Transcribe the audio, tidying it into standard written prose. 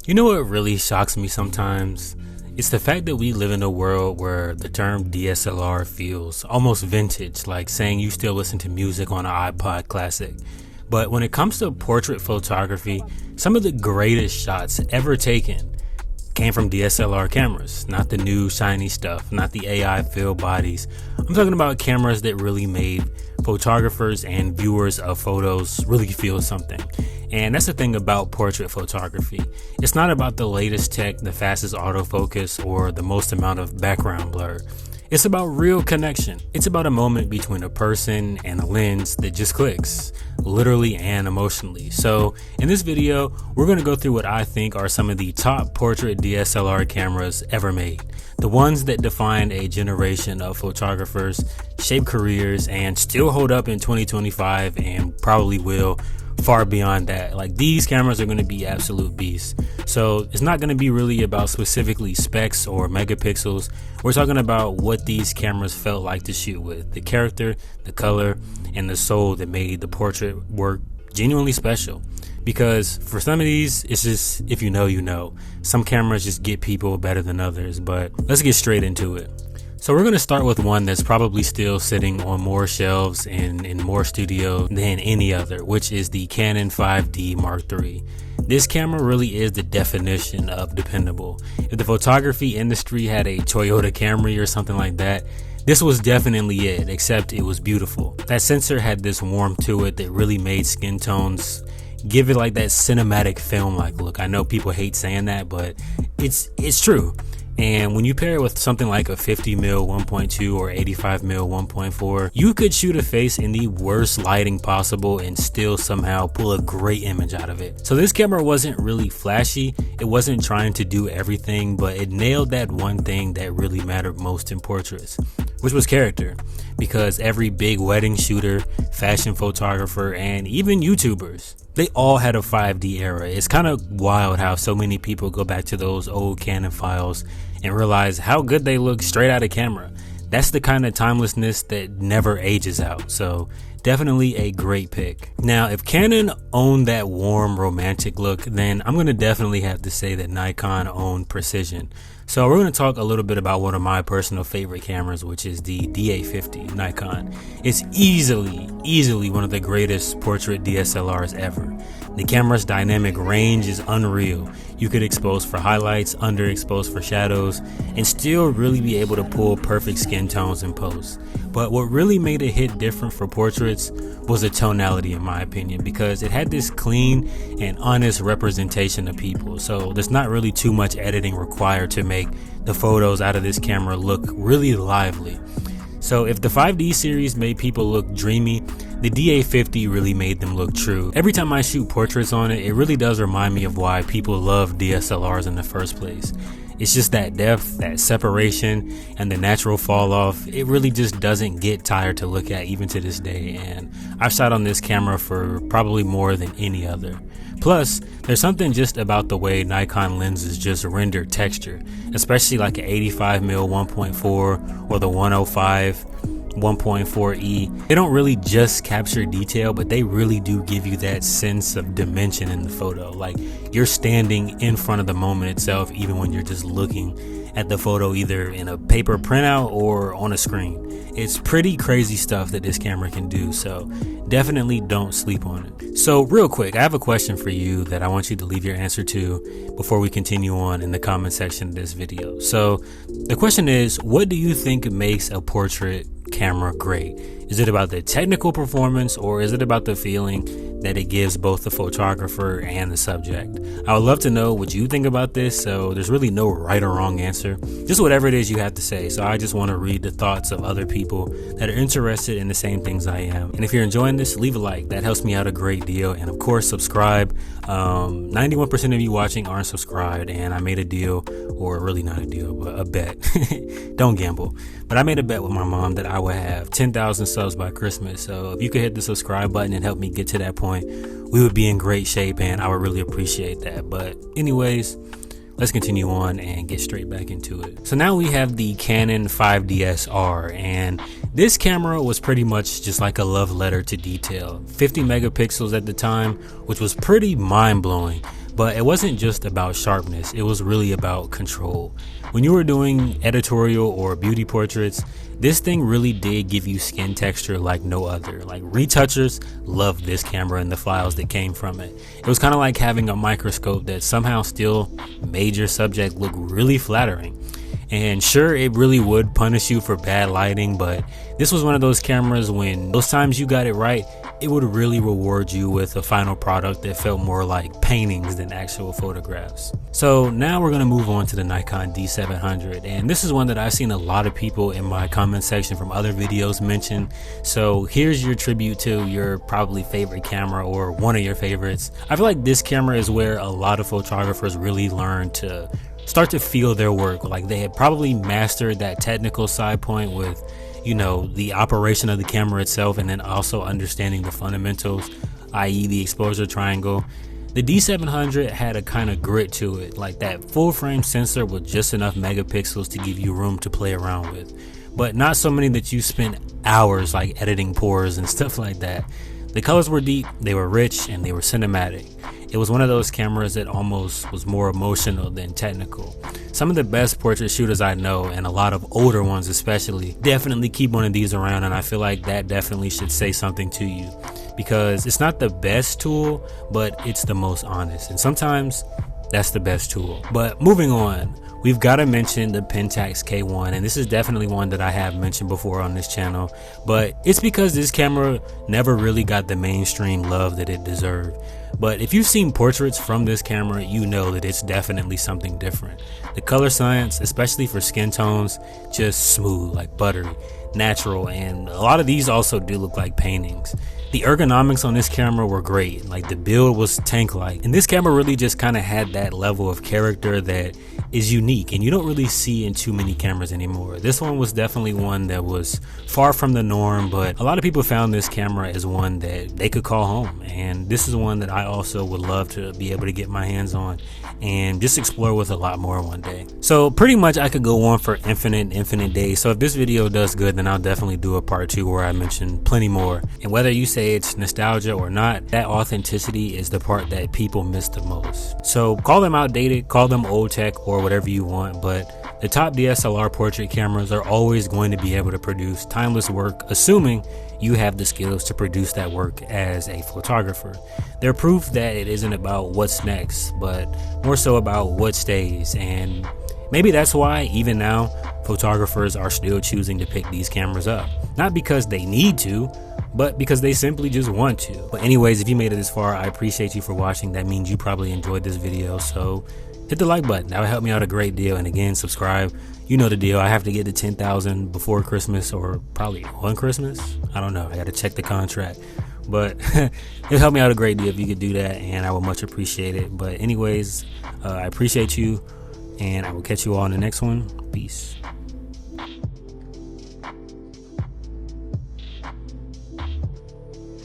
You know what really shocks me sometimes? It's the fact that we live in a world where the term DSLR feels almost vintage, like saying you still listen to music on an iPod Classic. But when it comes to portrait photography, some of the greatest shots ever taken came from DSLR cameras, not the new shiny stuff, not the AI filled bodies. I'm talking about cameras that really made photographers and viewers of photos really feel something. And that's the thing about portrait photography. It's not about the latest tech, the fastest autofocus, or the most amount of background blur. It's about real connection. It's about a moment between a person and a lens that just clicks, literally and emotionally. So in this video, we're going to go through what I think are some of the top portrait DSLR cameras ever made. The ones that defined a generation of photographers, shaped careers, and still hold up in 2025 and probably will far beyond that. Like, these cameras are going to be absolute beasts. So it's not going to be really about specifically specs or megapixels. We're talking about what these cameras felt like to shoot with, the character, the color, and the soul that made the portrait work genuinely special. Because for some of these, it's just, if you know, you know. Some cameras just get people better than others, but let's get straight into it. So we're going to start with one that's probably still sitting on more shelves and in more studios than any other, which is the Canon 5D Mark III. This camera really is the definition of dependable. If the photography industry had a Toyota Camry or something like that, this was definitely it, except it was beautiful. That sensor had this warmth to it that really made skin tones give it like that cinematic film-like look. I know people hate saying that, but it's true. And when you pair it with something like a 50mm 1.2 or 85mm 1.4, you could shoot a face in the worst lighting possible and still somehow pull a great image out of it. So this camera wasn't really flashy, it wasn't trying to do everything, but it nailed that one thing that really mattered most in portraits, which was character. Because every big wedding shooter, fashion photographer, and even YouTubers, they all had a 5D era. It's kind of wild how so many people go back to those old Canon files and realize how good they look straight out of camera. That's the kind of timelessness that never ages out. So definitely a great pick. Now, if Canon owned that warm romantic look, then I'm going to definitely have to say that Nikon owned precision. So we're going to talk a little bit about one of my personal favorite cameras, which is the D850 Nikon. It's easily one of the greatest portrait DSLRs ever. The camera's dynamic range is unreal. You could expose for highlights, underexpose for shadows, and still really be able to pull perfect skin tones in post. But what really made it hit different for portraits was the tonality, in my opinion, because it had this clean and honest representation of people. So there's not really too much editing required to make the photos out of this camera look really lively. So if the 5D series made people look dreamy, the D850 really made them look true. Every time I shoot portraits on it, it really does remind me of why people love DSLRs in the first place. It's just that depth, that separation, and the natural fall off. It really just doesn't get tired to look at even to this day, and I've shot on this camera for probably more than any other. Plus, there's something just about the way Nikon lenses just render texture, especially like an 85mm 1.4 or the 105 1.4e. They don't really just capture detail, but they really do give you that sense of dimension in the photo. Like, you're standing in front of the moment itself, even when you're just looking at the photo either in a paper printout or on a screen. It's pretty crazy stuff that this camera can do, so definitely don't sleep on it. So real quick, I have a question for you that I want you to leave your answer to before we continue on in the comment section of this video. So the question is, what do you think makes a portrait camera great? Is it about the technical performance, or is it about the feeling that it gives both the photographer and the subject? I would love to know what you think about this, so there's really no right or wrong answer, just whatever it is you have to say. So I just want to read the thoughts of other people that are interested in the same things I am. And if you're enjoying this, leave a like, that helps me out a great deal. And of course, subscribe. 91% of you watching aren't subscribed, and I made a deal, or really not a deal, but a bet. Don't gamble, but I made a bet with my mom that I would have 10,000 subs by Christmas. So if you could hit the subscribe button and help me get to that point, we would be in great shape, and I would really appreciate that. But anyways, let's continue on and get straight back into it. So now we have the Canon 5DSR, and this camera was pretty much just like a love letter to detail. 50 megapixels at the time, which was pretty mind-blowing. But it wasn't just about sharpness, it was really about control. When you were doing editorial or beauty portraits, this thing really did give you skin texture like no other. Like, retouchers loved this camera and the files that came from it. It was kind of like having a microscope that somehow still made your subject look really flattering. And sure, it really would punish you for bad lighting, but this was one of those cameras when those times you got it right, it would really reward you with a final product that felt more like paintings than actual photographs. So now we're going to move on to the Nikon D700, and this is one that I've seen a lot of people in my comment section from other videos mention. So here's your tribute to your probably favorite camera or one of your favorites. I feel like this camera is where a lot of photographers really learn to start to feel their work. Like, they had probably mastered that technical side point with, you know, the operation of the camera itself, and then also understanding the fundamentals, i.e. the exposure triangle. The D700 had a kind of grit to it, like that full frame sensor with just enough megapixels to give you room to play around with, but not so many that you spent hours like editing pores and stuff like that. The colors were deep, they were rich, and they were cinematic. It was one of those cameras that almost was more emotional than technical. Some of the best portrait shooters I know, and a lot of older ones especially, definitely keep one of these around, and I feel like that definitely should say something to you, because it's not the best tool, but it's the most honest, and sometimes that's the best tool. But moving on, we've got to mention the Pentax K1, and this is definitely one that I have mentioned before on this channel, but it's because this camera never really got the mainstream love that it deserved. But if you've seen portraits from this camera, you know that it's definitely something different. The color science, especially for skin tones, just smooth, like buttery, natural, and a lot of these also do look like paintings. The ergonomics on this camera were great, like the build was tank-like, and this camera really just kind of had that level of character that is unique and you don't really see in too many cameras anymore. This one was definitely one that was far from the norm, but a lot of people found this camera as one that they could call home, and this is one that I also would love to be able to get my hands on and just explore with a lot more one day. So pretty much I could go on for infinite days, so if this video does good, then I'll definitely do a part 2 where I mention plenty more. And whether you say it's nostalgia or not, that authenticity is the part that people miss the most. So call them outdated, call them old tech, or whatever you want, but the top DSLR portrait cameras are always going to be able to produce timeless work, assuming you have the skills to produce that work as a photographer. They're proof that it isn't about what's next, but more so about what stays. And maybe that's why even now photographers are still choosing to pick these cameras up, not because they need to, but because they simply just want to. But anyways, if you made it this far, I appreciate you for watching. That means you probably enjoyed this video, so hit the like button. That would help me out a great deal. And again, subscribe. You know the deal. I have to get to 10,000 before Christmas, or probably on Christmas. I don't know. I got to check the contract. But it'll help me out a great deal if you could do that, and I would much appreciate it. But anyways, I appreciate you, and I will catch you all in the next one. Peace.